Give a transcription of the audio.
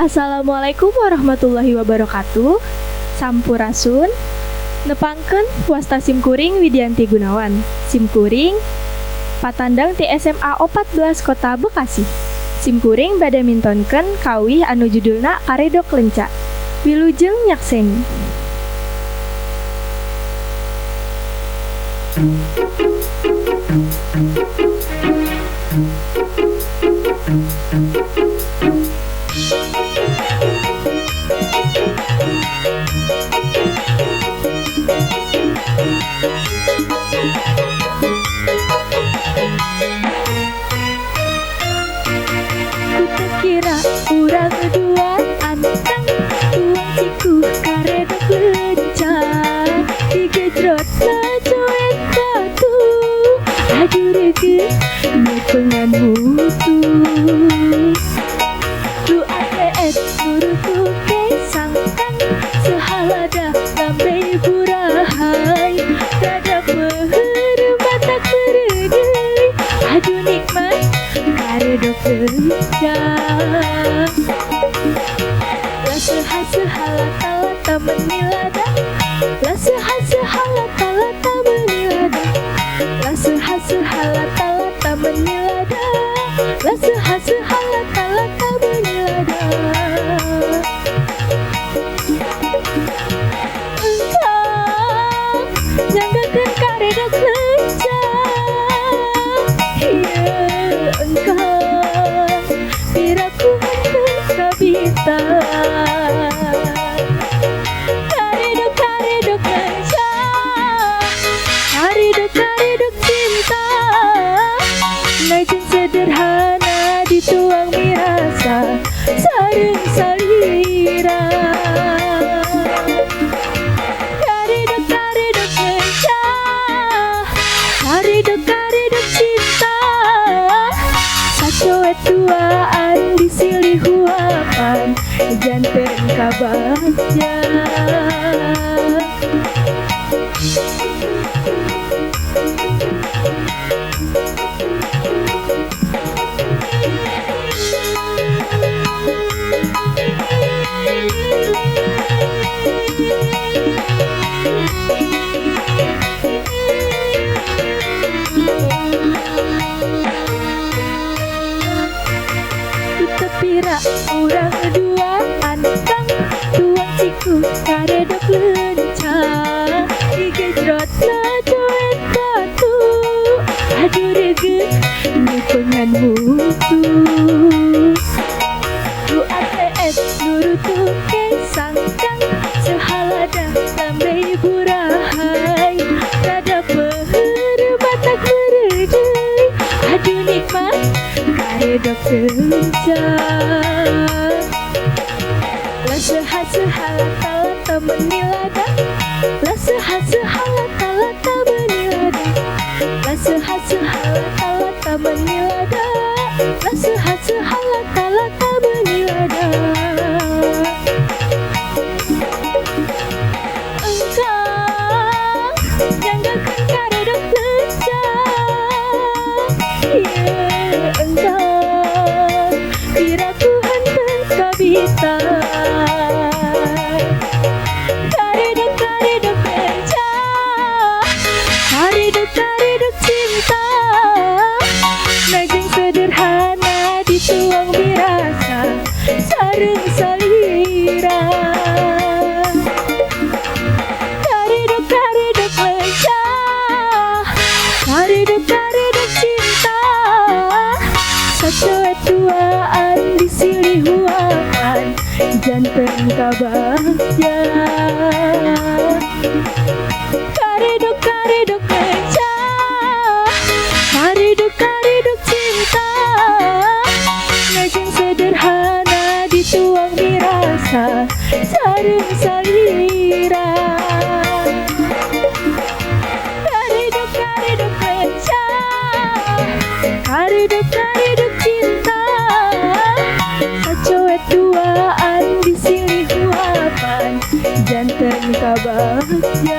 Assalamualaikum warahmatullahi wabarakatuh. Sampurasun. Nepangkeun wasta simkuring Widianti Gunawan. Simkuring patandang ti SMA 14 Kota Bekasi. Simkuring badamintonkeun kawih anu judulna Karedok Lenca. Wilujeng nyakseni. Kira urang dua antang tuang siku karedok lenca digejrot sajoet batu aduregeun nepengan mutu tu ATS nurutu ke sangkan sehalada lambe burahay dada peuheur batak bereudeuy adu nikmat karedok lenca sehala-sehala menilada la sehala-sehala menilada la sehala-sehala menilada la sehala-sehala menilada engkau nyanggakeun karedok lenca ieu engkau piraku henteu kabita karedok cinta najeng sederhana dituang mirasa sareng salira karedok lenca karedok cinta sacoet duaan disilih huapan janten kabagja pira urang dua antang tuang siku karedok lenca digejrot sajoet batu aduregeun nepengan mutu tu ATS nurutu ke sangkang sehalada lambe burahay rada peuheur batak bereudeuy adu nikmat karedok lenca la sehala-sehala menilada la sehala-sehala menilada la sehala-sehala menilada la sehala-sehala menilada engkau nyanggakeun karedok lenca ieu engkau piraku henteu kabita karedok lenca karedok cinta najeng sederhana dituang mirasa sareng salira karedok lenca karedok cinta sacoet duaan disilih huapan janten kabagja karedok lenca karedok cinta najeng sederhana dituang mirasa sareng salira karedok lenca karedok cinta sacoet duaan disilih huapan janten kabagja